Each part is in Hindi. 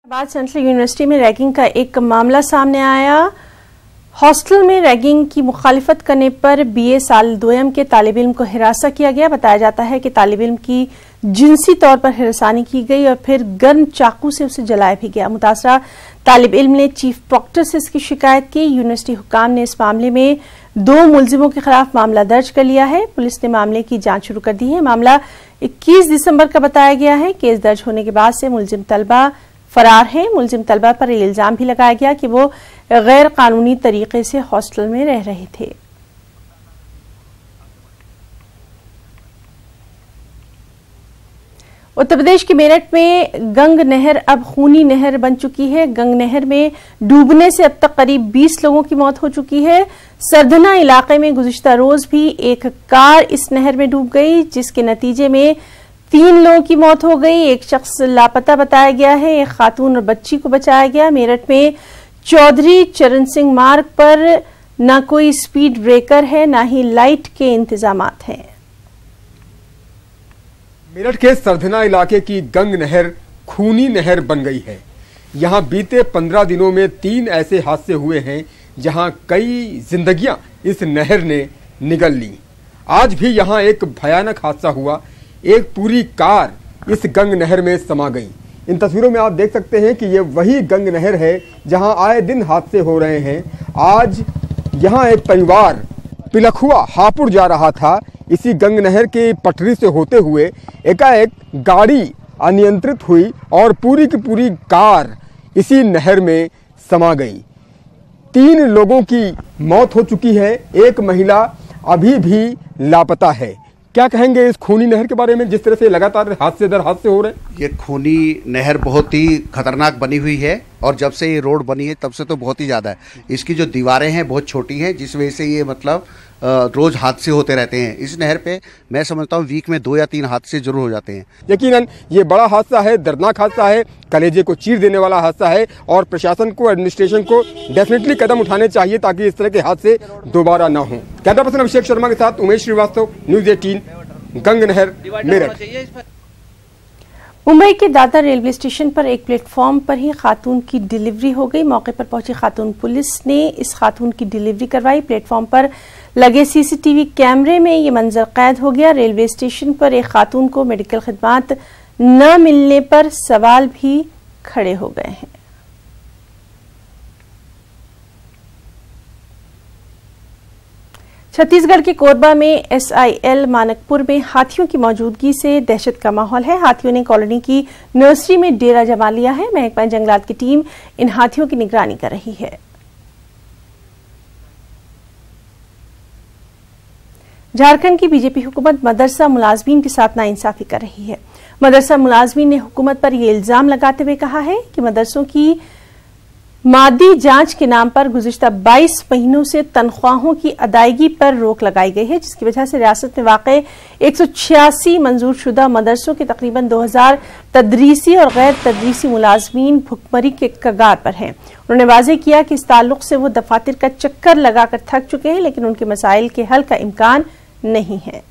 बाद सेंट्रल यूनिवर्सिटी में रैगिंग का एक मामला सामने आया। हॉस्टल में रैगिंग की मुखालिफत करने पर बीए साल दोयम के तालिब इल्म को हिरासत किया गया। बताया जाता है कि तालिब इल्म की जिनसी तौर पर हिरासानी की गई और फिर गर्म चाकू से उसे जलाया भी गया। मुतासरा तालिब इल्म ने चीफ प्रॉक्टर से इसकी शिकायत की। यूनिवर्सिटी हुकाम ने इस मामले में 2 मुलजिमों के खिलाफ मामला दर्ज कर लिया है। पुलिस ने मामले की जांच शुरू कर दी है। मामला 21 दिसंबर का बताया गया है। केस दर्ज होने के बाद से मुलजिम तलबा फरार हैं। मुलजिम तलबा पर इल्जाम भी लगाया गया कि वो गैर कानूनी तरीके से हॉस्टल में रह रहे थे। उत्तर प्रदेश के मेरठ में गंग नहर अब खूनी नहर बन चुकी है। गंग नहर में डूबने से अब तक करीब 20 लोगों की मौत हो चुकी है। सरधना इलाके में गुज़िश्ता रोज भी एक कार इस नहर में डूब गई, जिसके नतीजे में 3 लोगों की मौत हो गई। एक शख्स लापता बताया गया है। एक खातून और बच्ची को बचाया गया। मेरठ में चौधरी चरण सिंह मार्ग पर न कोई स्पीड ब्रेकर है, न ही लाइट के इंतजामात हैं। मेरठ के सरधना इलाके की गंग नहर खूनी नहर बन गई है। यहां बीते 15 दिनों में 3 ऐसे हादसे हुए हैं जहां कई जिंदगियां इस नहर ने निगल ली। आज भी यहां एक भयानक हादसा हुआ। एक पूरी कार इस गंग नहर में समा गई। इन तस्वीरों में आप देख सकते हैं कि ये वही गंग नहर है जहां आए दिन हादसे हो रहे हैं। आज यहां एक परिवार पिलखुआ हापुड़ जा रहा था। इसी गंग नहर के पटरी से होते हुए एकाएक गाड़ी अनियंत्रित हुई और पूरी की पूरी कार इसी नहर में समा गई। 3 लोगों की मौत हो चुकी है। एक महिला अभी भी लापता है। क्या कहेंगे इस खूनी नहर के बारे में, जिस तरह से लगातार हादसे दर हादसे हो रहे हैं? ये खूनी नहर बहुत ही खतरनाक बनी हुई है और जब से ये रोड बनी है तब से तो बहुत ही ज़्यादा है। इसकी जो दीवारें हैं बहुत छोटी हैं, जिस वजह से ये मतलब रोज हादसे होते रहते हैं। इस नहर पे मैं समझता हूँ वीक में 2 या 3 हादसे जरूर हो जाते हैं। यकीनन ये बड़ा हादसा है, दर्दनाक हादसा है, कलेजे को चीर देने वाला हादसा है और प्रशासन को, एडमिनिस्ट्रेशन को डेफिनेटली कदम उठाने चाहिए ताकि इस तरह के हादसे दोबारा ना हो। कैमरा पर्सन अभिषेक शर्मा के साथ उमेश श्रीवास्तव, न्यूज़ 18, गंग नहर, मेरठ। मुंबई के दादर रेलवे स्टेशन पर एक प्लेटफॉर्म पर ही खातून की डिलीवरी हो गई। मौके पर पहुंची खातून पुलिस ने इस खातून की डिलीवरी करवाई। प्लेटफॉर्म पर लगे सीसीटीवी कैमरे में ये मंजर कैद हो गया। रेलवे स्टेशन पर एक खातून को मेडिकल खिदमात न मिलने पर सवाल भी खड़े हो गए हैं। छत्तीसगढ़ के कोरबा में SIL मानकपुर में हाथियों की मौजूदगी से दहशत का माहौल है। हाथियों ने कॉलोनी की नर्सरी में डेरा जमा लिया है। महकमा जंगलात की टीम इन हाथियों की निगरानी कर रही है। झारखंड की बीजेपी हुकूमत मदरसा मुलाजमीन के साथ नाइंसाफी कर रही है। मदरसा मुलाजमीन ने हुकूमत पर यह इल्जाम लगाते हुए कहा है कि मदरसों की मादी जांच के नाम पर गुज़िश्ता 22 महीनों से तनख्वाहों की अदायगी पर रोक लगाई गई है, जिसकी वजह से रियासत में वाक़े 186 मंजूर शुदा मदरसों के तकरीबन 2000 तदरीसी और गैर तदरीसी मुलाजमीन भुखमरी के कगार पर हैं। उन्होंने वाज़ेह किया कि इस ताल्लुक से वो दफातर का चक्कर लगाकर थक चुके हैं, लेकिन उनके मसाइल के हल का इम्कान नहीं है।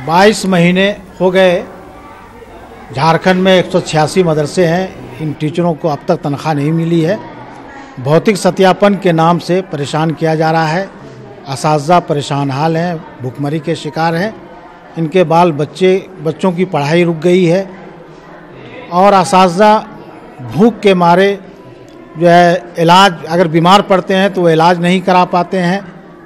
22 महीने हो गए। झारखंड में 186 मदरसे हैं। इन टीचरों को अब तक तनख्वाह नहीं मिली है। भौतिक सत्यापन के नाम से परेशान किया जा रहा है। असातिज़ा परेशान हाल हैं, भुखमरी के शिकार हैं। इनके बच्चों की पढ़ाई रुक गई है और असातिज़ा भूख के मारे जो है इलाज, अगर बीमार पड़ते हैं तो वो इलाज नहीं करा पाते हैं।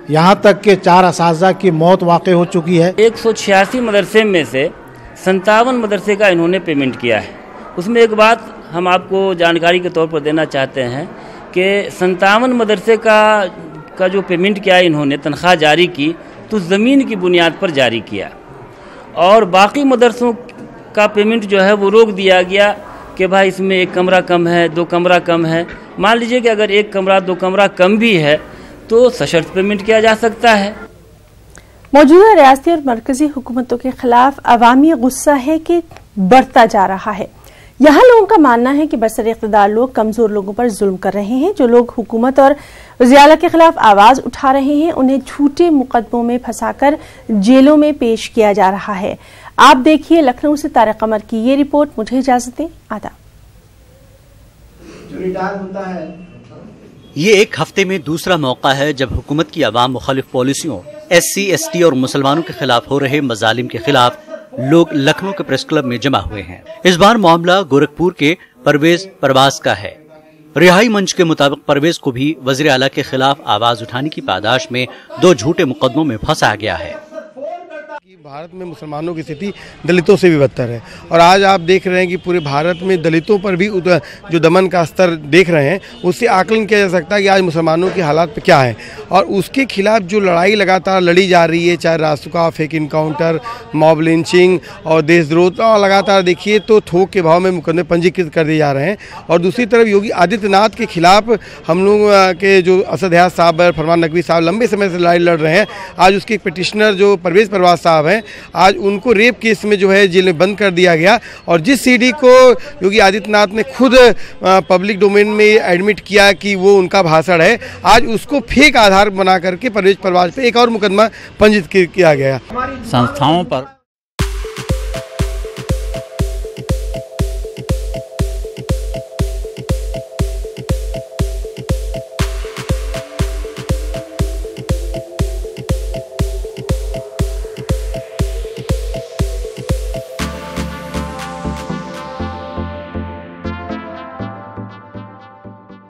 यहाँ तक कि 4 असातिज़ा की मौत वाक़ हो चुकी है। 186 मदरसे में से 57 मदरसे का इन्होंने पेमेंट किया है। उसमें एक बात हम आपको जानकारी के तौर पर देना चाहते हैं कि 57 मदरसे का जो पेमेंट किया इन्होंने, तनख्वाह जारी की तो ज़मीन की बुनियाद पर जारी किया और बाकी मदरसों का पेमेंट जो है वो रोक दिया गया कि भाई इसमें 1 कमरा कम है, 2 कमरा कम है। मान लीजिए कि अगर 1 कमरा 2 कमरा कम भी है तो सशर्त पेमेंट किया जा सकता है। मौजूदा रियासती और मरकजी हुकूमतों के खिलाफ अवामी गुस्सा है कि बढ़ता जा रहा है। यहाँ लोगों का मानना है कि बरसर इक़्तिदार लोग कमजोर लोगों पर जुल्म कर रहे हैं। जो लोग हुकूमत और वज़ीर-ए-आला के खिलाफ आवाज उठा रहे हैं, उन्हें झूठे मुकदमों में फंसाकर जेलों में पेश किया जा रहा है। आप देखिए लखनऊ से तारिक कमर की ये रिपोर्ट। मुझे इजाजत दें, आदाब। ये एक हफ्ते में दूसरा मौका है जब हुकूमत की अवाम मुखालिफ पॉलिसियों, SC, ST और मुसलमानों के खिलाफ हो रहे मजालिम के खिलाफ लोग लखनऊ के प्रेस क्लब में जमा हुए हैं। इस बार मामला गोरखपुर के परवेज परवाज का है। रिहाई मंच के मुताबिक परवेज को भी वज़ीर आला के खिलाफ आवाज उठाने की पादाश में 2 झूठे मुकदमों में फंसाया गया है। भारत में मुसलमानों की स्थिति दलितों से भी बदतर है और आज आप देख रहे हैं कि पूरे भारत में दलितों पर भी जो दमन का स्तर देख रहे हैं, उससे आकलन किया जा सकता है कि आज मुसलमानों की हालात क्या है और उसके खिलाफ जो लड़ाई लगातार लड़ी जा रही है, चाहे रासुका, फेक इनकाउंटर, मॉब लिंचिंग और देशद्रोह, और लगातार देखिए तो थोक के भाव में मुकदमे पंजीकृत कर दिए जा रहे हैं। और दूसरी तरफ योगी आदित्यनाथ के खिलाफ हम लोग के जो असद हयात साहब, फरमान नकवी साहब लंबे समय से लड़ाई लड़ रहे हैं। आज उसके पिटिशनर जो परवेज परवाज साहब हैं, आज उनको रेप केस में जो है जेल में बंद कर दिया गया और जिस सीडी को योगी आदित्यनाथ ने खुद पब्लिक डोमेन में एडमिट किया कि वो उनका भाषण है, आज उसको फेक आधार बना करके परवेज परवाज पे एक और मुकदमा पंजीकृत किया गया। संस्थाओं पर